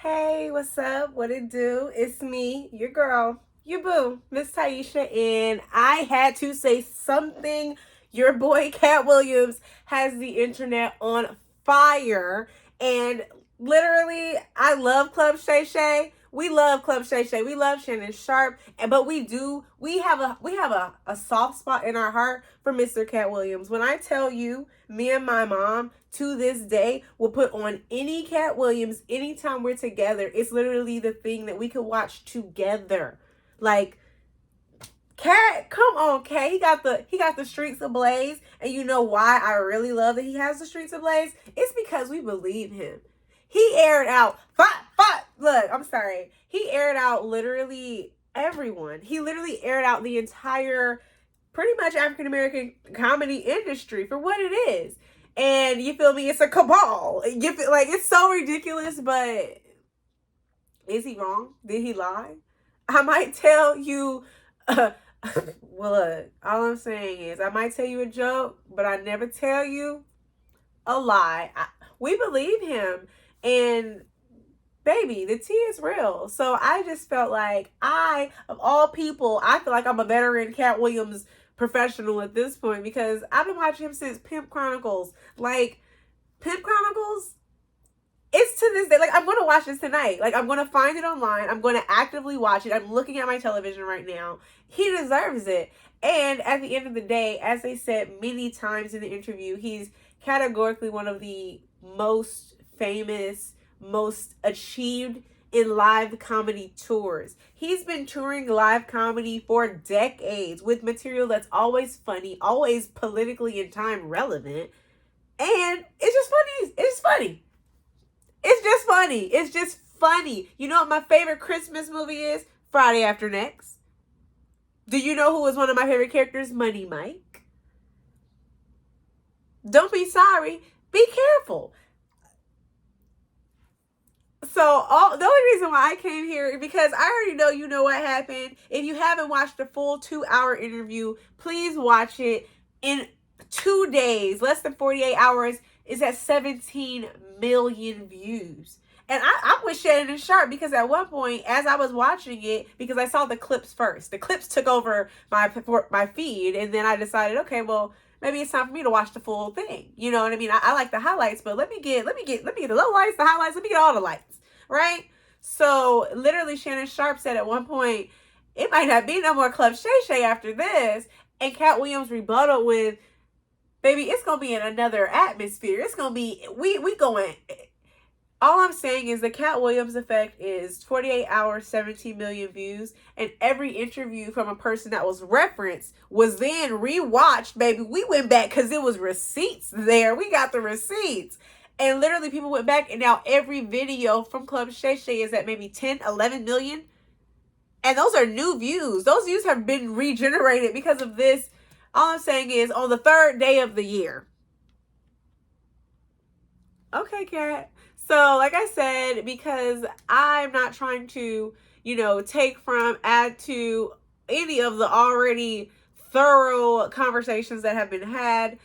Hey, what's up? What it do? It's me, your girl, your boo, Miss Taisha, and I had to say something. Your boy Katt Williams has the internet on fire, and literally, I love Club Shay Shay. We love Club Shay Shay. We love Shannon Sharp, but we have a soft spot in our heart for Mr. Katt Williams. When I tell you, me and my mom to this day will put on any Katt Williams anytime we're together. It's literally the thing that we could watch together. Like, Katt, come on, Katt. He got the streets ablaze, and you know why I really love that he has the streets ablaze? It's because we believe him. He aired out Look, I'm sorry. He aired out literally everyone. He literally aired out the entire pretty much African American comedy industry for what it is. And you feel me? It's a cabal. You feel like it's so ridiculous, but is he wrong? Did he lie? I might tell you. Well, look, all I'm saying is I might tell you a joke, but I never tell you a lie. We believe him, and baby, the tea is real. So I just felt like of all people, I feel like I'm a veteran Katt Williams professional at this point because I've been watching him since Pimp Chronicles. Like, Pimp Chronicles, it's to this day. Like, I'm going to watch this tonight. Like, I'm going to find it online. I'm going to actively watch it. I'm looking at my television right now. He deserves it. And at the end of the day, as they said many times in the interview, he's categorically one of the most famous, most achieved in live comedy tours. He's been touring live comedy for decades with material that's always funny, always politically and time relevant. And it's just funny. It's funny. It's just funny. It's just funny. You know what my favorite Christmas movie is? Friday After Next. Do you know who is one of my favorite characters? Money Mike. Don't be sorry. Be careful. So the only reason why I came here because I already know you know what happened. If you haven't watched the full 2-hour interview, please watch it in 2 days. Less than 48 hours is at 17 million views. And I'm with Shannon Sharp because at one point, as I was watching it, because I saw the clips first, the clips took over my feed, and then I decided, okay, well, maybe it's time for me to watch the full thing. You know what I mean? I like the highlights, but let me get the lowlights, the highlights, let me get all the lights, right? So literally Shannon Sharp said at one point, it might not be no more Club Shay Shay after this. And Katt Williams rebutted with, baby, it's gonna be in another atmosphere. It's gonna be we going. All I'm saying is the Katt Williams effect is 48 hours, 17 million views, and every interview from a person that was referenced was then rewatched, baby. We went back because it was receipts there. We got the receipts. And literally people went back, and now every video from Club Shay Shay is at maybe 10, 11 million. And those are new views. Those views have been regenerated because of this. All I'm saying is on the 3rd day of the year. Okay, Katt. So, like I said, because I'm not trying to, take from, add to any of the already thorough conversations that have been had,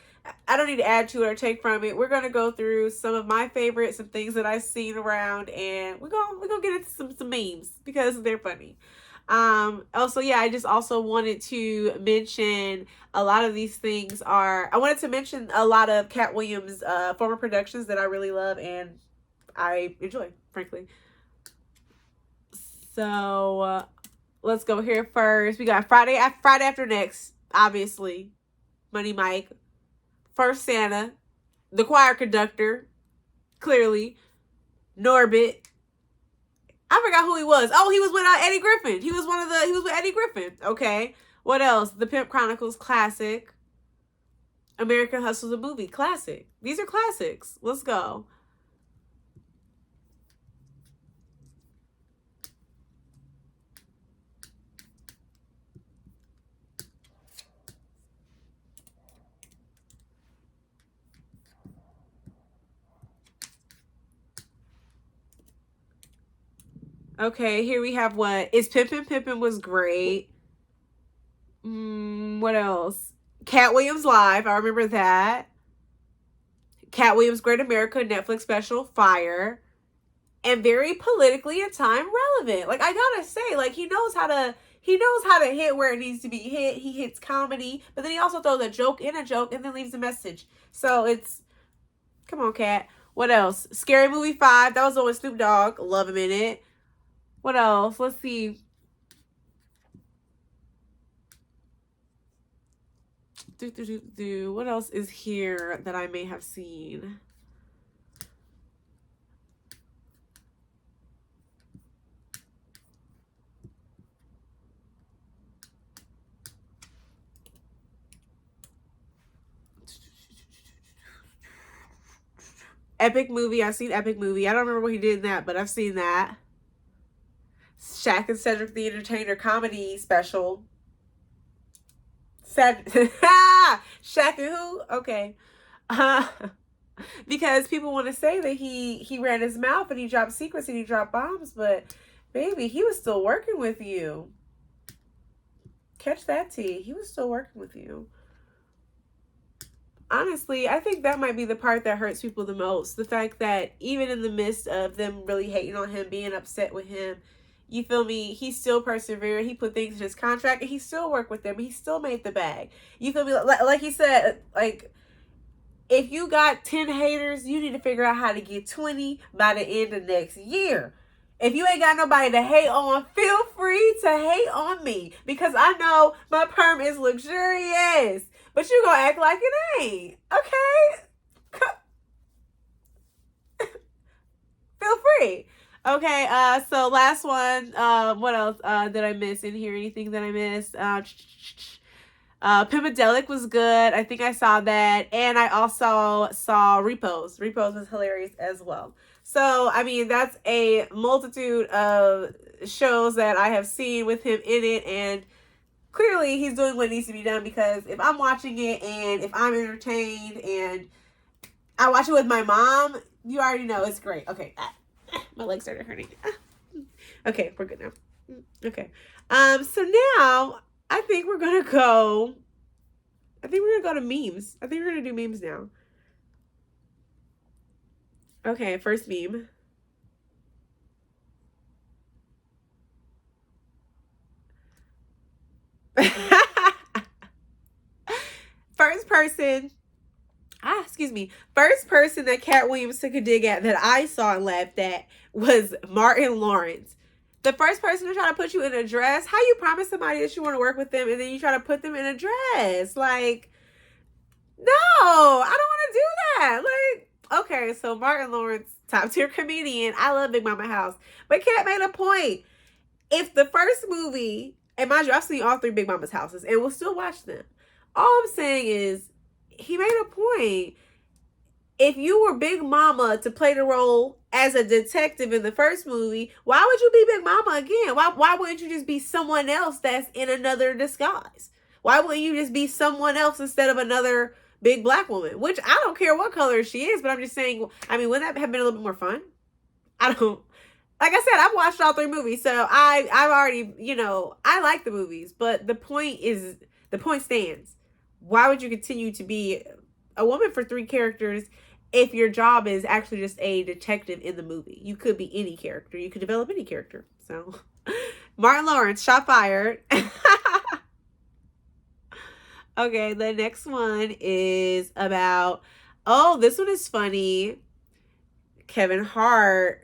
I don't need to add to it or take from it. We're going to go through some of my favorites and things that I've seen around, and we're gonna get into some memes because they're funny. Also, yeah, I just also wanted to mention a lot of these things I wanted to mention a lot of Katt Williams' former productions that I really love and I enjoy, frankly. So let's go here first. We got Friday After Next, obviously. Money Mike. First Santa. The Choir Conductor. Clearly. Norbit. I forgot who he was. Oh, he was with Eddie Griffin. He was with Eddie Griffin. Okay. What else? The Pimp Chronicles classic. American Hustle the movie classic. These are classics. Let's go. Okay, here we have what? Is Pimpin' Pimpin' was great. What else? Katt Williams Live. I remember that. Katt Williams Great America Netflix special. Fire. and very politically and time relevant. Like, I gotta say, like, he knows how to hit where it needs to be hit. He hits comedy, but then he also throws a joke in a joke and then leaves a message. So it's, come on, Katt. What else? Scary Movie 5. That was the one with Snoop Dogg. Love him in it. What else? Let's see. What else is here that I may have seen? Epic Movie. I've seen Epic Movie. I don't remember what he did in that, but I've seen that. Shaq and Cedric the Entertainer comedy special. Shaq and who? Okay. Because people want to say that he ran his mouth and he dropped secrets and he dropped bombs, but baby, he was still working with you. Catch that tea. He was still working with you. Honestly, I think that might be the part that hurts people the most. The fact that even in the midst of them really hating on him, being upset with him, you feel me? He still persevered. He put things in his contract and he still worked with them. He still made the bag. You feel me? Like he said, like, if you got 10 haters, you need to figure out how to get 20 by the end of next year. If you ain't got nobody to hate on, feel free to hate on me. Because I know my perm is luxurious. But you gonna act like it ain't. Okay? Feel free. Okay, so last one. What else did I miss in here? Anything that I missed? Pimpedelic was good. I think I saw that. And I also saw Repos. Repos was hilarious as well. So, I mean, that's a multitude of shows that I have seen with him in it. And clearly he's doing what needs to be done, because if I'm watching it and if I'm entertained and I watch it with my mom, you already know it's great. Okay. My legs started hurting. Okay, we're good now. Okay. So now I think we're gonna go to memes. I think we're gonna do memes now. Okay, first meme. First person that Katt Williams took a dig at that I saw and laughed at was Martin Lawrence. The first person to try to put you in a dress. How you promise somebody that you want to work with them and then you try to put them in a dress? Like, no, I don't want to do that. Like, okay, so Martin Lawrence, top tier comedian. I love Big Mama House. But Katt made a point. If the first movie, and mind you, I've seen all 3 Big Mama's houses and we'll still watch them. All I'm saying is, he made a point. If you were Big Mama to play the role as a detective in the first movie, why would you be Big Mama again? Why wouldn't you just be someone else that's in another disguise? Why wouldn't you just be someone else instead of another big black woman? Which, I don't care what color she is, but I'm just saying, I mean, wouldn't that have been a little bit more fun? I don't... Like I said, I've watched all 3 movies, so I've already, I like the movies, but the point stands. Why would you continue to be a woman for 3 characters if your job is actually just a detective in the movie? You could be any character. You could develop any character. So, Martin Lawrence, shot fired. Okay, the next one is about, this one is funny. Kevin Hart.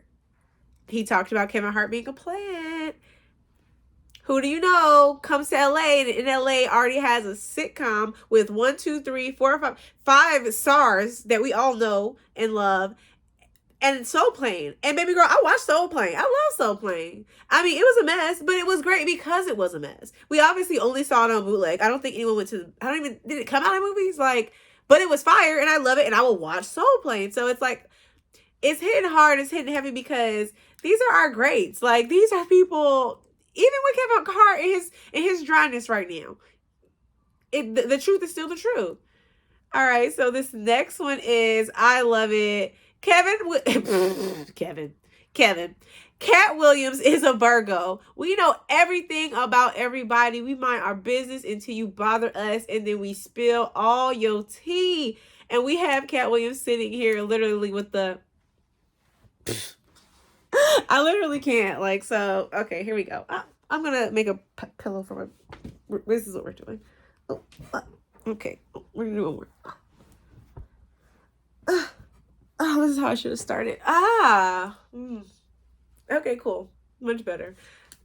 He talked about Kevin Hart being a plant. Who do you know comes to LA and in LA already has a sitcom with 1, 2, 3, 4, 5 stars that we all know and love, and Soul Plane. And baby girl, I watched Soul Plane. I love Soul Plane. I mean, it was a mess, but it was great because it was a mess. We obviously only saw it on bootleg. I don't think anyone did it come out in movies? Like, but it was fire and I love it and I will watch Soul Plane. So it's like, it's hitting hard, it's hitting heavy because these are our greats. Like, these are people, even with Kevin Hart in his dryness right now, the truth is still the truth. All right, so this next one is, I love it. Kevin. Katt Williams is a Virgo. We know everything about everybody. We mind our business until you bother us, and then we spill all your tea. And we have Katt Williams sitting here literally with the... I literally can't. Like, so, okay, here we go. I'm going to make a pillow for my... This is what we're doing. Oh, okay. We're going to do one more. Oh, this is how I should have started. Okay, cool. Much better.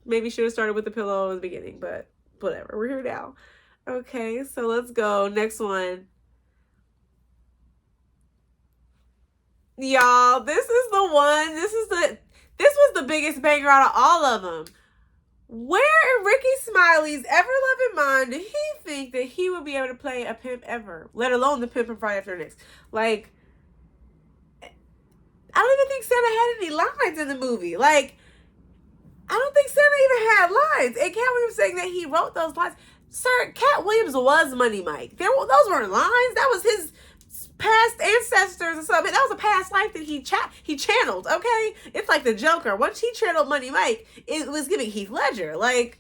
Maybe should have started with the pillow in the beginning, but whatever. We're here now. Okay, so let's go. Next one. Y'all, this is the one. This was the biggest banger out of all of them. Where in Ricky Smiley's ever-loving mind did he think that he would be able to play a pimp ever? Let alone the pimp in Friday After Next. Like, I don't even think Santa had any lines in the movie. Like, I don't think Santa even had lines. And Katt Williams saying that he wrote those lines. Sir, Katt Williams was Money Mike. Those weren't lines. That was his past ancestors or something. That was a past life that he channeled, okay? It's like the Joker. Once he channeled Money Mike, it was giving Heath Ledger. Like,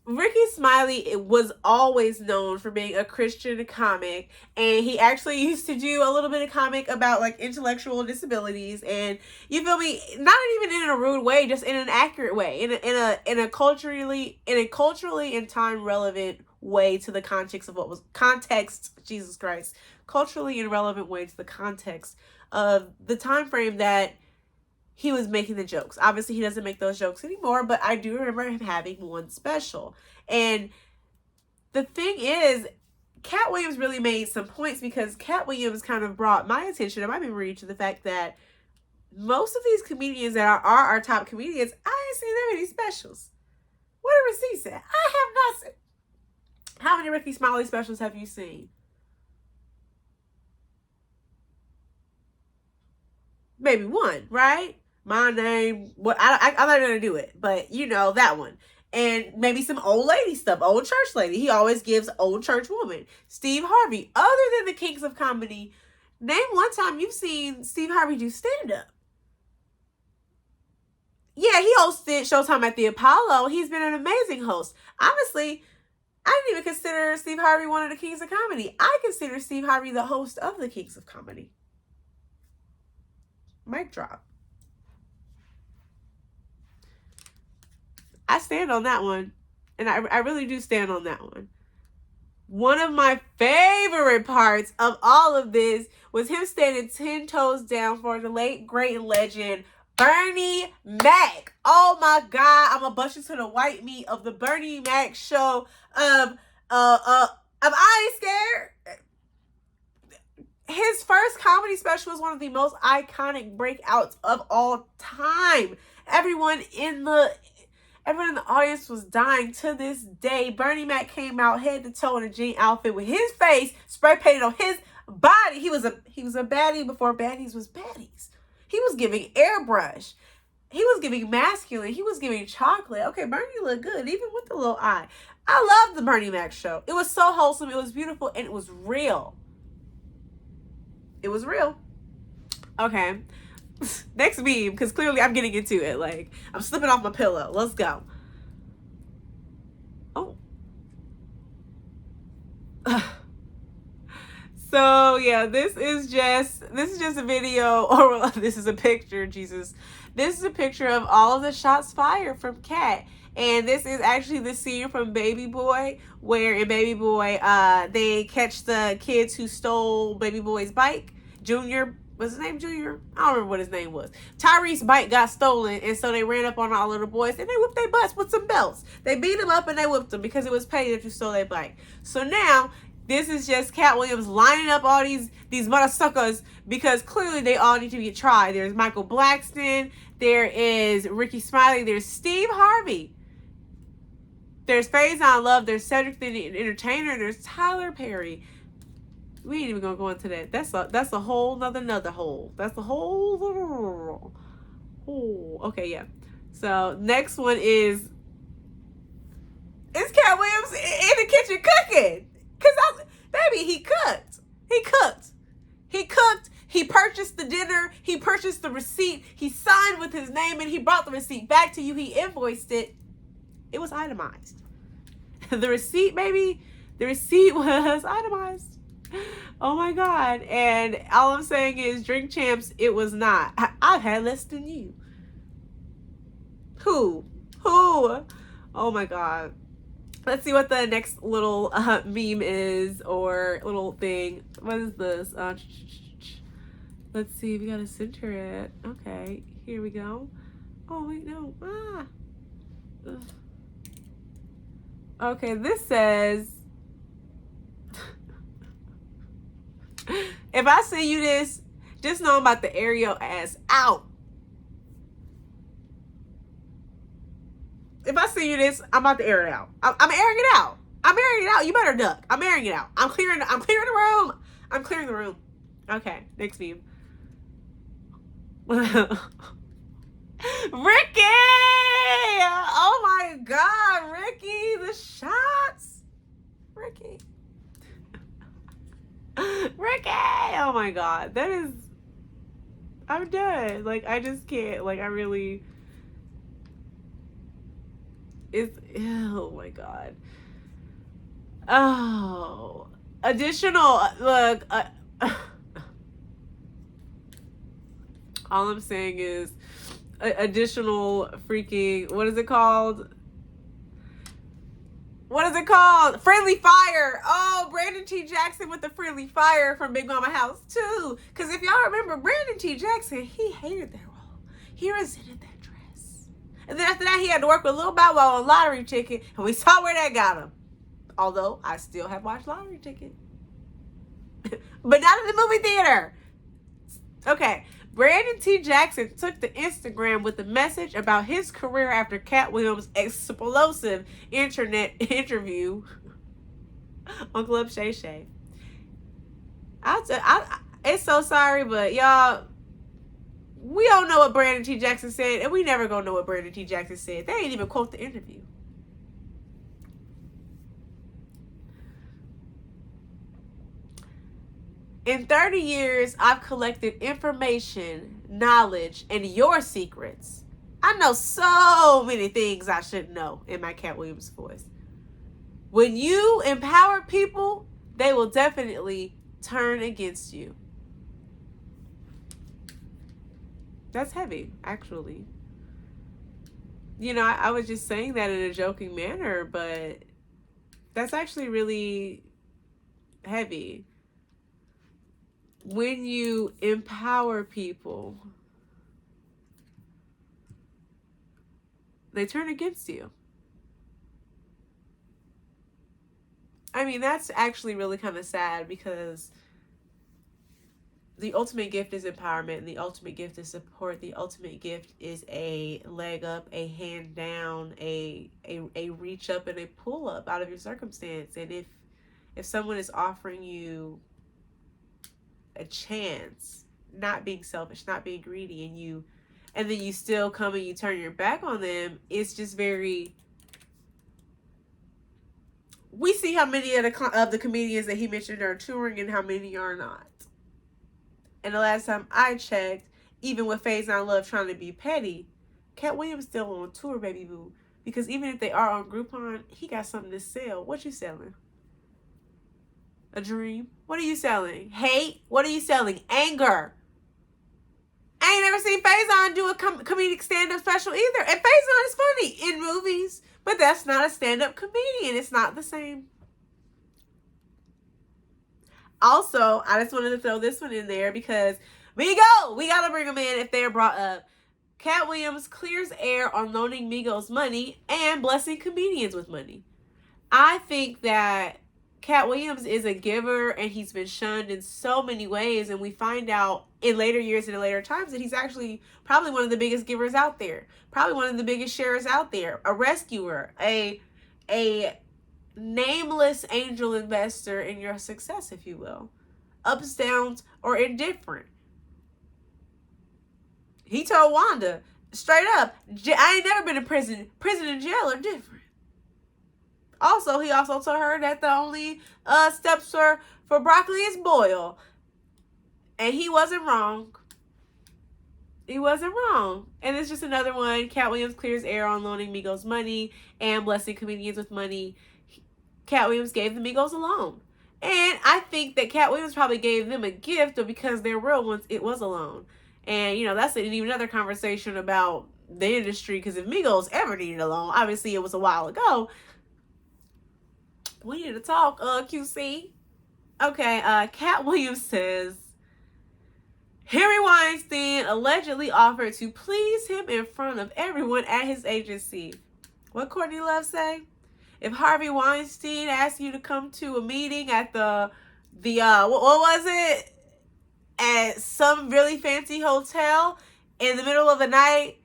Ricky Smiley was always known for being a Christian comic, and he actually used to do a little bit of comic about like intellectual disabilities, and you feel me, not even in a rude way, just in an accurate way, in a culturally and time relevant way to the context of what was Jesus Christ, culturally and relevant way to the context of the time frame that he was making the jokes. Obviously, he doesn't make those jokes anymore, but I do remember him having one special. And the thing is, Katt Williams really made some points, because Katt Williams kind of brought my attention and my memory to the fact that most of these comedians that are our top comedians, I ain't seen them any specials. What are receipts at? I have not seen. How many Ricky Smiley specials have you seen? Maybe one, right? My Name. What? I'm not gonna do it, but you know that one. And maybe some old lady stuff, old church lady. He always gives old church woman. Steve Harvey. Other than the Kings of Comedy, name one time you've seen Steve Harvey do stand up. Yeah, he hosted Showtime at the Apollo. He's been an amazing host. Honestly, I didn't even consider Steve Harvey one of the Kings of Comedy. I consider Steve Harvey the host of the Kings of Comedy. Mic drop. I stand on that one. And I really do stand on that one. One of my favorite parts of all of this was him standing 10 toes down for the late, great legend, Bernie Mac. Oh my God. I'm going to bust you to the white meat of the Bernie Mac show of I Ain't Scared. His first comedy special was one of the most iconic breakouts of all time. Everyone in the audience was dying to this day. Bernie Mac came out head to toe in a jean outfit with his face spray painted on his body. He was a baddie before baddies was baddies. He was giving airbrush. He was giving masculine. He was giving chocolate. Okay, Bernie looked good, even with the little eye. I loved the Bernie Mac show. It was so wholesome. It was beautiful, and it was real. It was real. Okay. Next meme, because clearly I'm getting into it. Like, I'm slipping off my pillow. Let's go. Oh. So yeah, this is just a video, or this is a picture, Jesus. This is a picture of all of the shots fired from Katt. And this is actually the scene from Baby Boy, where in Baby Boy, they catch the kids who stole Baby Boy's bike. Junior, what's his name, Junior? I don't remember what his name was. Tyrese's bike got stolen, and so they ran up on all of the boys, and they whipped their butts with some belts. They beat them up, and they whipped them, because it was petty that you stole their bike. So now, this is just Katt Williams lining up all these motherfuckers, because clearly they all need to get tried. There's Michael Blackston, there is Ricky Smiley, there's Steve Harvey. There's Faison Love, there's Cedric the Entertainer, there's Tyler Perry. We ain't even gonna go into that. That's a whole nother hole. That's a whole hole. Okay, yeah. So next one is Katt Williams in the kitchen cooking. Baby, he cooked. He purchased the dinner. He purchased the receipt. He signed with his name, and he brought the receipt back to you. He invoiced it. It was itemized. The receipt, baby, the receipt was itemized. Oh my God. And all I'm saying is, Drink Champs, it was not. I I've had less than you. Who? Oh my God. Let's see what the next little meme is, or little thing. What is this? Let's see. We gotta center it. Okay, here we go. Oh wait, no. Ugh. Okay, this says, if I send you this, just know I'm about to air your ass out. If I send you this, I'm about to air it out. I'm airing it out. I'm airing it out. You better duck. I'm airing it out. I'm clearing the room. I'm clearing the room. Okay, next meme. Ricky! Oh my God, Ricky, the shots. Ricky. Ricky! Oh my God, that is, I'm done. Like, I just can't. Like, I really, it's, oh my God. Oh, additional, look, all I'm saying is additional freaking, what is it called? What is it called? Friendly fire. Oh, Brandon T. Jackson with the friendly fire from Big Mama House 2. Because if y'all remember, Brandon T. Jackson, he hated that role. He resented that dress. And then after that, he had to work with Lil Bow Wow on Lottery Ticket. And we saw where that got him. Although, I still have watched Lottery Ticket. But not in the movie theater. Okay. Brandon T. Jackson took to Instagram with a message about his career after Katt Williams' explosive internet interview on Club Shay Shay. It's so sorry, but y'all, we don't know what Brandon T. Jackson said, and we never gonna know what Brandon T. Jackson said. They ain't even quote the interview. In 30 years, I've collected information, knowledge, and your secrets. I know so many things I shouldn't know in my Katt Williams voice. When you empower people, they will definitely turn against you. That's heavy, actually. You know, I was just saying that in a joking manner, but that's actually really heavy. When you empower people, they turn against you. I mean, that's actually really kind of sad, because the ultimate gift is empowerment, and the ultimate gift is support. The ultimate gift is a leg up, a hand down, a reach up, and a pull up out of your circumstance. And if someone is offering you a chance, not being selfish, not being greedy, and then you still come and you turn your back on them, it's just very, we see how many of the comedians that he mentioned are touring and how many are not. And the last time I checked, even with Faison Love trying to be petty, Katt Williams still on tour, baby boo. Because even if they are on Groupon, he got something to sell. What you selling? A dream? What are you selling? Hate? What are you selling? Anger. I ain't never seen Faison do a comedic stand-up special either. And Faison is funny in movies, but that's not a stand-up comedian. It's not the same. Also, I just wanted to throw this one in there because we gotta bring them in if they're brought up. Katt Williams clears air on loaning Migos money and blessing comedians with money. I think that Katt Williams is a giver, and he's been shunned in so many ways, and we find out in later years and in later times that he's actually probably one of the biggest givers out there, probably one of the biggest sharers out there, a rescuer, a nameless angel investor in your success, if you will, ups, downs, or indifferent. He told Wanda straight up, I ain't never been in prison. Prison and jail are different. Also, he also told her that the only steps for broccoli is boil. And he wasn't wrong. He wasn't wrong. And it's just another one. Katt Williams clears air on loaning Migos money and blessing comedians with money. Katt Williams gave the Migos a loan. And I think that Katt Williams probably gave them a gift, but because they're real ones, it was a loan. And, you know, that's even another conversation about the industry, because if Migos ever needed a loan, obviously it was a while ago. We need to talk, QC. Okay, Katt Williams says, Harry Weinstein allegedly offered to please him in front of everyone at his agency. What Courtney Love say? If Harvey Weinstein asked you to come to a meeting at the what was it? At some really fancy hotel in the middle of the night,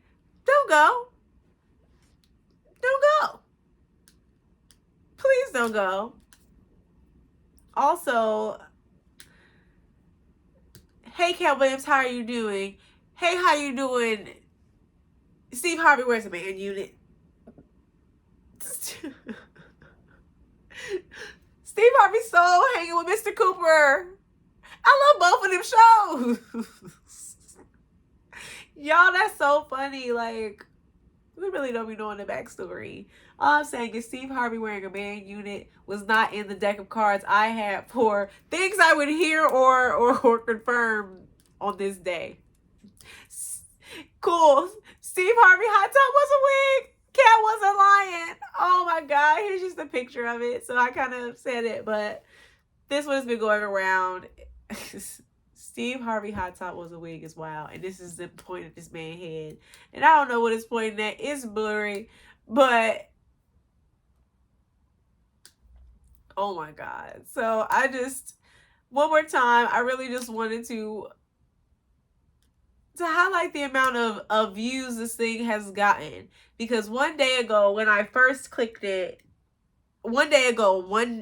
don't go. Don't go. Please don't go. Also, hey, Katt Williams, how are you doing? Hey, how you doing? Steve Harvey wears a man unit. Steve Harvey's so hanging with Mr. Cooper. I love both of them shows. Y'all, that's so funny. Like, we really don't be knowing the backstory. All I'm saying is Steve Harvey wearing a man unit was not in the deck of cards I had for things I would hear or confirm on this day. Cool. Steve Harvey hot top was a wig. Katt was a lion. Oh my God. Here's just a picture of it. So I kind of said it, but this one has been going around. Steve Harvey hot top was a wig is wild. And this is the point of this man's head. And I don't know what it's pointing at. It's blurry. But oh my God. So I just, one more time, I really just wanted to highlight the amount of views this thing has gotten. Because one day ago, when I first clicked it, one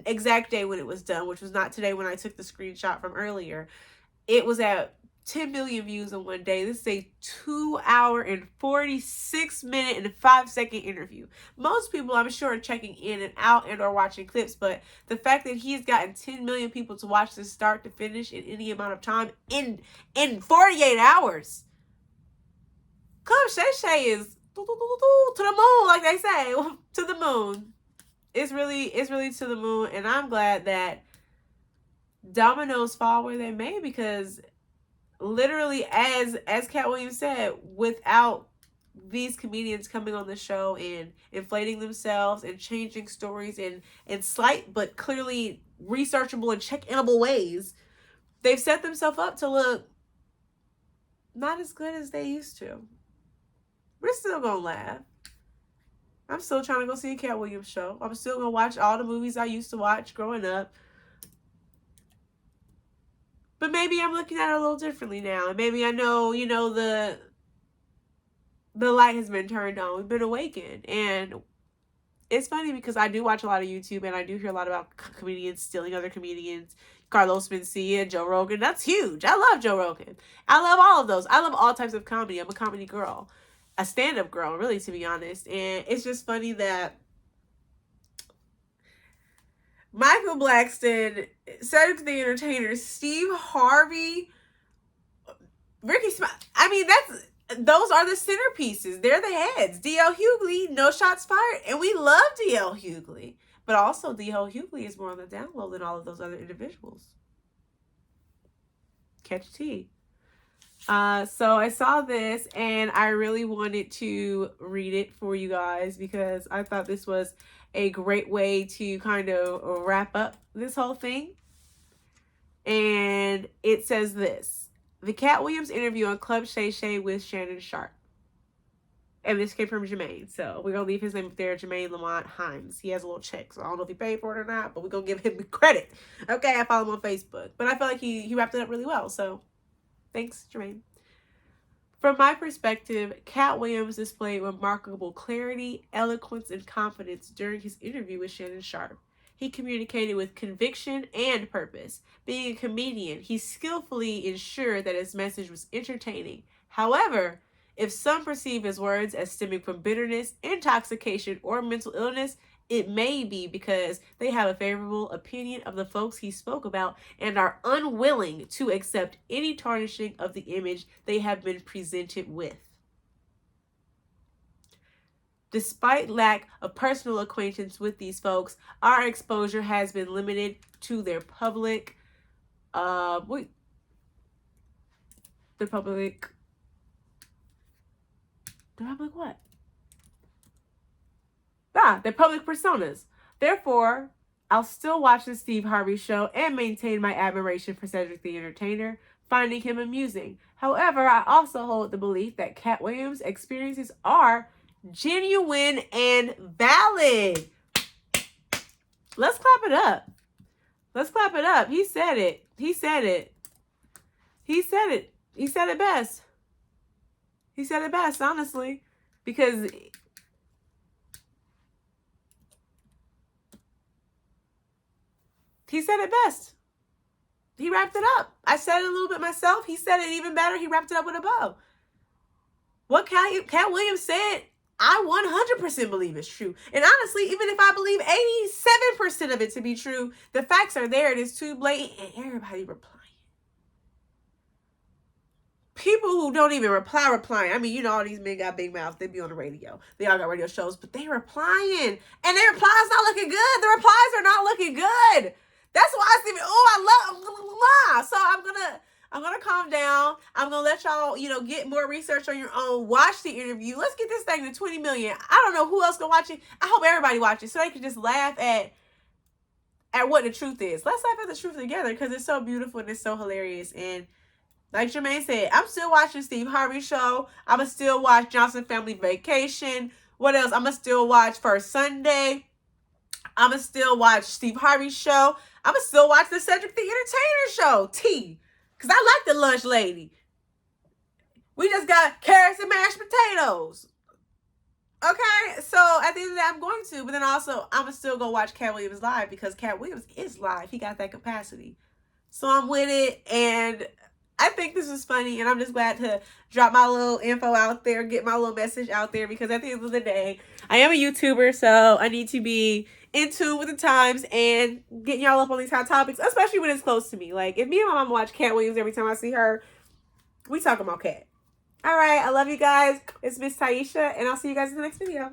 exact day when it was done, which was not today when I took the screenshot from earlier, it was at 10 million views in one day. This is a 2 hour and 46 minute and 5-second interview. Most people, I'm sure, are checking in and out and or watching clips, but the fact that he's gotten 10 million people to watch this start to finish in any amount of time in 48 hours. Club Shay Shay is to the moon, like they say, to the moon. It's really to the moon, and I'm glad that dominoes fall where they may, because literally, as Katt Williams said, without these comedians coming on the show and inflating themselves and changing stories in slight but clearly researchable and check-inable ways, they've set themselves up to look not as good as they used to. We're still gonna laugh. I'm still trying to go see a Katt Williams show. I'm still gonna watch all the movies I used to watch growing up. But maybe I'm looking at it a little differently now. And maybe I know, you know, the light has been turned on. We've been awakened. And it's funny because I do watch a lot of YouTube and I do hear a lot about comedians stealing other comedians. Carlos Mencia, Joe Rogan. That's huge. I love Joe Rogan. I love all of those. I love all types of comedy. I'm a comedy girl. A stand-up girl, really, to be honest. And it's just funny that Michael Blackson, Cedric the Entertainer, Steve Harvey, Ricky Smiley. I mean, those are the centerpieces. They're the heads. D.L. Hughley, no shots fired. And we love D.L. Hughley. But also, D.L. Hughley is more on the down low than all of those other individuals. Catch tea. So I saw this and I really wanted to read it for you guys because I thought this was a great way to kind of wrap up this whole thing. And it says this: the Katt Williams interview on Club Shay Shay with Shannon Sharpe. And this came from Jermaine. So we're going to leave his name up there, Jermaine Lamont Himes. He has a little check, so I don't know if he paid for it or not, but we're going to give him credit. Okay, I follow him on Facebook. But I feel like he wrapped it up really well, so thanks, Jermaine. From my perspective, Katt Williams displayed remarkable clarity, eloquence, and confidence during his interview with Shannon Sharpe. He communicated with conviction and purpose. Being a comedian, he skillfully ensured that his message was entertaining. However, if some perceive his words as stemming from bitterness, intoxication, or mental illness, it may be because they have a favorable opinion of the folks he spoke about and are unwilling to accept any tarnishing of the image they have been presented with. Despite lack of personal acquaintance with these folks, our exposure has been limited to their public The public what? They're public personas. Therefore, I'll still watch the Steve Harvey show and maintain my admiration for Cedric the Entertainer, finding him amusing. However, I also hold the belief that Katt Williams' experiences are genuine and valid. Let's clap it up. Let's clap it up. He said it. He said it. He said it. He said it best. He said it best, honestly. Because he said it best. He wrapped it up. I said it a little bit myself. He said it even better. He wrapped it up with a bow. What Katt Williams said, I 100% believe is true. And honestly, even if I believe 87% of it to be true, the facts are there. It is too blatant and everybody replying. People who don't even replying. I mean, you know, all these men got big mouths. They be on the radio. They all got radio shows, but they replying. And their replies not looking good. The replies are not looking good. That's why I see, I love, so I'm gonna calm down. I'm gonna let y'all, get more research on your own. Watch the interview. Let's get this thing to 20 million. I don't know who else can watch it. I hope everybody watches so they can just laugh at what the truth is. Let's laugh at the truth together because it's so beautiful and it's so hilarious. And like Jermaine said, I'm still watching Steve Harvey show. I'ma still watch Johnson Family Vacation. What else? I'ma still watch First Sunday. I'ma still watch Steve Harvey show. I'ma still watch the Cedric the Entertainer show. T. Because I like the lunch lady. We just got carrots and mashed potatoes. Okay? So at the end of the day, I'm going to. But then also, I'ma still go watch Katt Williams live because Katt Williams is live. He got that capacity. So I'm with it. And I think this is funny, and I'm just glad to drop my little info out there, get my little message out there, because at the end of the day, I am a YouTuber, so I need to be in tune with the times and getting y'all up on these hot topics, especially when it's close to me. Like, if me and my mom watch Katt Williams every time I see her, we talking about Katt. All right, I love you guys. It's Miss Taisha, and I'll see you guys in the next video.